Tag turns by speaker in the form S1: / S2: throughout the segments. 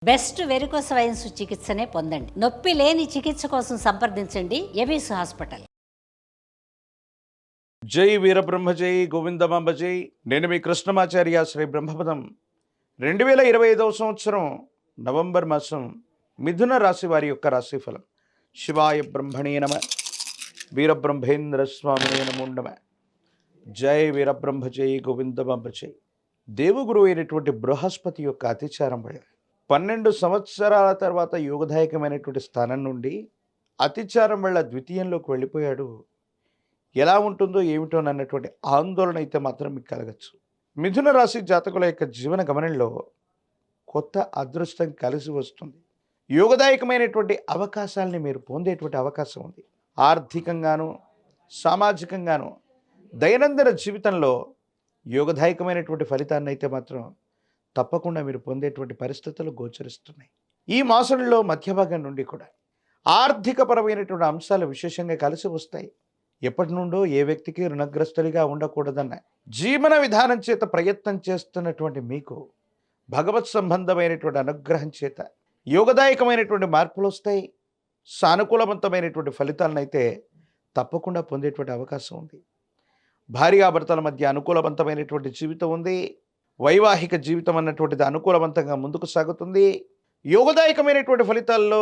S1: Best varicose wines చికిత్సనే పొందండి. నొప్పి లేని చికిత్స కోసం సంప్రదించండి ఎవిస్ హాస్పిటల్.
S2: జై వీరబ్రహ్మ జై గోవిందమాంబ జై. నేను మీ కృష్ణమాచార్య శ్రీ బ్రహ్మపదం. 2025 సంవత్సరం నవంబర్ మాసం మిథున రాశి వారి యొక్క రాశిఫలం. శివాయ బ్రహ్మణే నమ, వీరబ్రహ్మేంద్ర స్వామినే నమో నమ. జై వీరబ్రహ్మ జై గోవిందమాంబ జై. దేవగురు అయినటువంటి బృహస్పతి యొక్క అతిచారం వల్ల 12 సంవత్సరాల తర్వాత యోగదాయకమైనటువంటి స్థానం నుండి అతిచారం వల్ల ద్వితీయంలోకి వెళ్ళిపోయాడు. ఎలా ఉంటుందో ఏమిటో అన్నటువంటి ఆందోళన అయితే మాత్రం మీకు కలగచ్చు. మిథున రాశి జాతకుల యొక్క జీవన గమనంలో కొత్త అదృష్టం కలిసి వస్తుంది. యోగదాయకమైనటువంటి అవకాశాలని మీరు పొందేటువంటి అవకాశం ఉంది. ఆర్థికంగాను సామాజికంగాను దైనందిన జీవితంలో యోగదాయకమైనటువంటి ఫలితాన్ని అయితే మాత్రం తప్పకుండా మీరు పొందేటువంటి పరిస్థితులు గోచరిస్తున్నాయి. ఈ మాసంలో మధ్యభాగం నుండి కూడా ఆర్థికపరమైనటువంటి అంశాలు విశేషంగా కలిసి వస్తాయి. ఎప్పటి నుండో ఏ వ్యక్తికి రుణగ్రస్తుడిగా ఉండకూడదన్న జీవన విధానం చేత ప్రయత్నం చేస్తున్నటువంటి మీకు భగవత్ సంబంధమైనటువంటి అనుగ్రహం చేత యోగదాయకమైనటువంటి మార్పులు వస్తాయి. సానుకూలవంతమైనటువంటి ఫలితాలను అయితే తప్పకుండా పొందేటువంటి అవకాశం ఉంది. భార్యాభర్తల మధ్య అనుకూలవంతమైనటువంటి జీవితం ఉంది. వైవాహిక జీవితం అన్నటువంటిది అనుకూలవంతంగా ముందుకు సాగుతుంది. యోగదాయకమైనటువంటి ఫలితాల్లో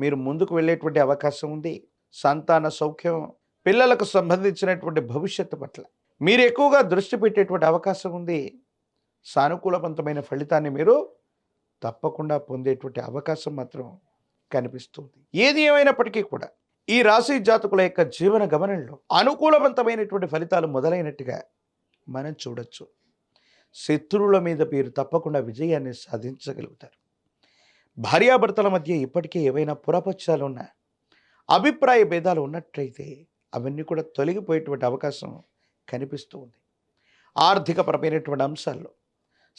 S2: మీరు ముందుకు వెళ్ళేటువంటి అవకాశం ఉంది. సంతాన సౌఖ్యం, పిల్లలకు సంబంధించినటువంటి భవిష్యత్తు పట్ల మీరు ఎక్కువగా దృష్టి పెట్టేటువంటి అవకాశం ఉంది. సానుకూలవంతమైన ఫలితాన్ని మీరు తప్పకుండా పొందేటువంటి అవకాశం మాత్రం కనిపిస్తుంది. ఏది ఏమైనప్పటికీ కూడా ఈ రాశి జాతకుల యొక్క జీవన గమనంలో అనుకూలవంతమైనటువంటి ఫలితాలు మొదలైనట్టుగా మనం చూడొచ్చు. శత్రువుల మీద మీరు తప్పకుండా విజయాన్ని సాధించగలుగుతారు. భార్యాభర్తల మధ్య ఇప్పటికే ఏవైనా పురపక్షాలు ఉన్నా, అభిప్రాయ భేదాలు ఉన్నట్లయితే అవన్నీ కూడా తొలగిపోయేటువంటి అవకాశం కనిపిస్తూ ఉంది. ఆర్థికపరమైనటువంటి అంశాల్లో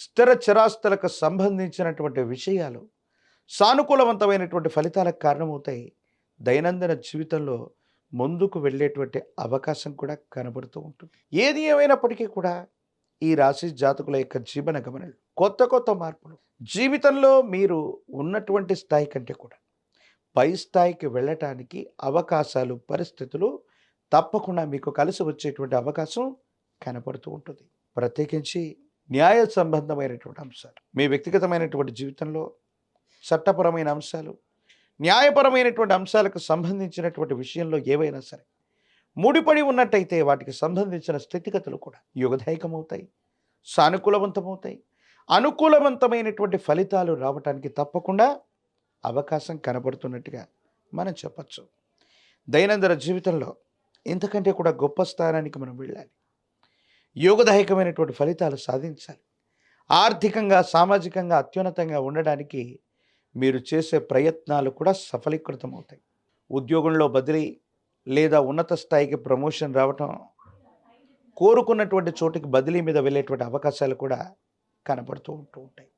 S2: స్థిర చరాస్తులకు సంబంధించినటువంటి విషయాలు సానుకూలవంతమైనటువంటి ఫలితాలకు కారణమవుతాయి. దైనందిన జీవితంలో ముందుకు వెళ్ళేటువంటి అవకాశం కూడా కనబడుతూ ఉంటుంది. ఏది ఏమైనప్పటికీ కూడా ఈ రాశి జాతకుల యొక్క జీవన గమనాలు కొత్త కొత్త మార్పులు జీవితంలో మీరు ఉన్నటువంటి స్థాయి కంటే కూడా పై స్థాయికి వెళ్ళటానికి అవకాశాలు, పరిస్థితులు తప్పకుండా మీకు కలిసి వచ్చేటువంటి అవకాశం కనపడుతూ ఉంటుంది. ప్రత్యేకించి న్యాయ సంబంధమైనటువంటి అంశాలు, మీ వ్యక్తిగతమైనటువంటి జీవితంలో చట్టపరమైన అంశాలు, న్యాయపరమైనటువంటి అంశాలకు సంబంధించినటువంటి విషయంలో ఏవైనా సరే ముడిపడి ఉన్నట్టయితే వాటికి సంబంధించిన స్థితిగతులు కూడా యోగదాయకమవుతాయి, సానుకూలవంతమవుతాయి. అనుకూలవంతమైనటువంటి ఫలితాలు రావటానికి తప్పకుండా అవకాశం కనబడుతున్నట్టుగా మనం చెప్పచ్చు. దైనందిన జీవితంలో ఇంతకంటే కూడా గొప్ప స్థానానికి మనం వెళ్ళాలి. యోగదాయకమైనటువంటి ఫలితాలు సాధించాలి. ఆర్థికంగా సామాజికంగా అత్యున్నతంగా ఉండడానికి మీరు చేసే ప్రయత్నాలు కూడా సఫలీకృతమవుతాయి. ఉద్యోగంలో బదిలీ లేదా ఉన్నత స్థాయికి ప్రమోషన్ రావటం, కోరుకున్నటువంటి చోటికి బదిలీ మీద వెళ్ళేటువంటి అవకాశాలు కూడా కనపడుతూ ఉంటాయి.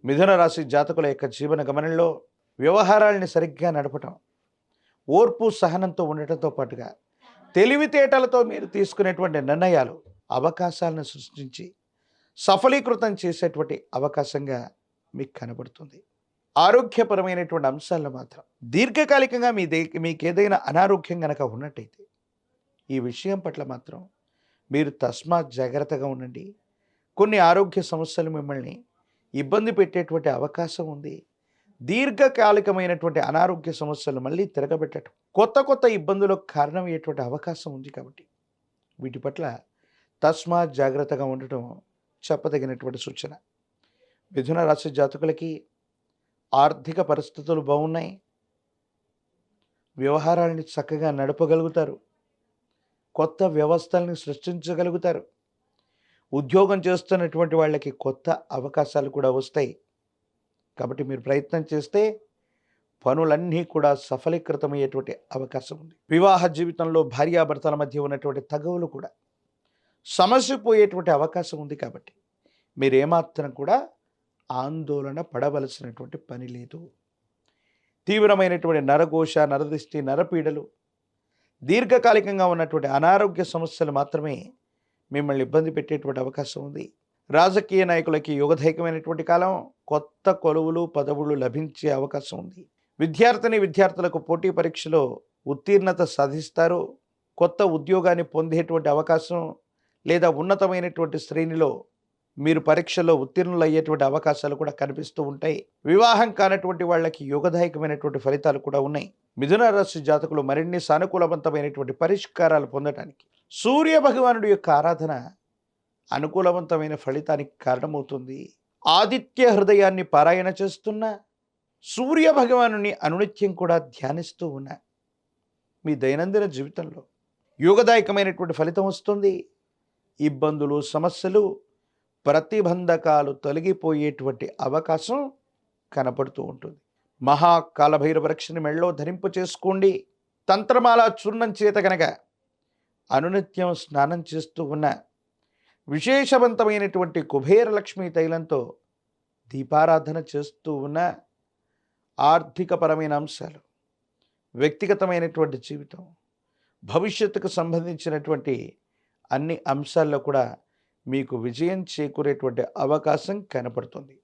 S2: మిథున రాశి జాతకుల యొక్క జీవన గమనంలో వ్యవహారాలని సరిగ్గా నడపటం, ఓర్పు సహనంతో ఉండటంతో పాటుగా తెలివితేటలతో మీరు తీసుకునేటువంటి నిర్ణయాలు అవకాశాలను సృష్టించి సఫలీకృతం చేసేటువంటి అవకాశంగా మీకు కనబడుతుంది. ఆరోగ్యపరమైనటువంటి అంశాలను మాత్రం దీర్ఘకాలికంగా మీకు ఏదైనా అనారోగ్యం కనుక ఉన్నట్టయితే ఈ విషయం పట్ల మాత్రం మీరు తస్మాత్ జాగ్రత్తగా ఉండండి. కొన్ని ఆరోగ్య సమస్యలు మిమ్మల్ని ఇబ్బంది పెట్టేటువంటి అవకాశం ఉంది. దీర్ఘకాలికమైనటువంటి అనారోగ్య సమస్యలు మళ్ళీ తిరగబెట్టడం, కొత్త కొత్త ఇబ్బందులకు కారణమయ్యేటువంటి అవకాశం ఉంది. కాబట్టి వీటి పట్ల తస్మాత్ జాగ్రత్తగా ఉండటం చెప్పదగినటువంటి సూచన. మిథున రాశి జాతకులకి ఆర్థిక పరిస్థితులు బాగున్నాయి. వ్యవహారాలని చక్కగా నడపగలుగుతారు. కొత్త వ్యవస్థల్ని సృష్టించగలుగుతారు. ఉద్యోగం చేస్తున్నటువంటి వాళ్ళకి కొత్త అవకాశాలు కూడా వస్తాయి. కాబట్టి మీరు ప్రయత్నం చేస్తే పనులన్నీ కూడా సఫలీకృతమయ్యేటువంటి అవకాశం ఉంది. వివాహ జీవితంలో భార్యాభర్తల మధ్య ఉన్నటువంటి తగవులు కూడా సమసిపోయేటువంటి అవకాశం ఉంది. కాబట్టి మీరు ఏమాత్రం కూడా ఆందోళన పడవలసినటువంటి పని లేదు. తీవ్రమైనటువంటి నరఘోష, నరదిష్టి, నరపీడలు, దీర్ఘకాలికంగా ఉన్నటువంటి అనారోగ్య సమస్యలు మాత్రమే మిమ్మల్ని ఇబ్బంది పెట్టేటువంటి అవకాశం ఉంది. రాజకీయ నాయకులకి యోగదాయకమైనటువంటి కాలం. కొత్త కొలువులు పదవులు లభించే అవకాశం ఉంది. విద్యార్థులకు పోటీ పరీక్షలో ఉత్తీర్ణత సాధిస్తారు. కొత్త ఉద్యోగాన్ని పొందేటువంటి అవకాశం లేదా ఉన్నతమైనటువంటి శ్రేణిలో మీరు పరీక్షల్లో ఉత్తీర్ణులయ్యేటువంటి అవకాశాలు కూడా కనిపిస్తూ ఉంటాయి. వివాహం కానటువంటి వాళ్ళకి యోగదాయకమైనటువంటి ఫలితాలు కూడా ఉన్నాయి. మిథున రాశి జాతకులు మరిన్ని సానుకూలవంతమైనటువంటి పరిష్కారాలు పొందడానికి సూర్య భగవానుడి యొక్క ఆరాధన అనుకూలవంతమైన ఫలితానికి కారణమవుతుంది. ఆదిత్య హృదయాన్ని పారాయణ చేస్తున్న సూర్య భగవానుని అనునిత్యం కూడా ధ్యానిస్తూ ఉన్న మీ దైనందిన జీవితంలో యోగదాయకమైనటువంటి ఫలితం వస్తుంది. ఇబ్బందులు, సమస్యలు, ప్రతిబంధకాలు తొలగిపోయేటువంటి అవకాశం కనపడుతూ ఉంటుంది. మహాకాలభైరవ రక్షని మెళ్ళో ధరింపు చేసుకోండి. తంత్రమాల చూర్ణం చేత గనక అనునిత్యం స్నానం చేస్తూ ఉన్న విశేషవంతమైనటువంటి కుబేర లక్ష్మీ తైలంతో దీపారాధన చేస్తూ ఉన్న ఆర్థికపరమైన అంశాలు, వ్యక్తిగతమైనటువంటి జీవితం, భవిష్యత్తుకు సంబంధించినటువంటి అన్ని అంశాల్లో కూడా మీకు విజయం చేకూరేటువంటి అవకాశం కనపడుతుంది.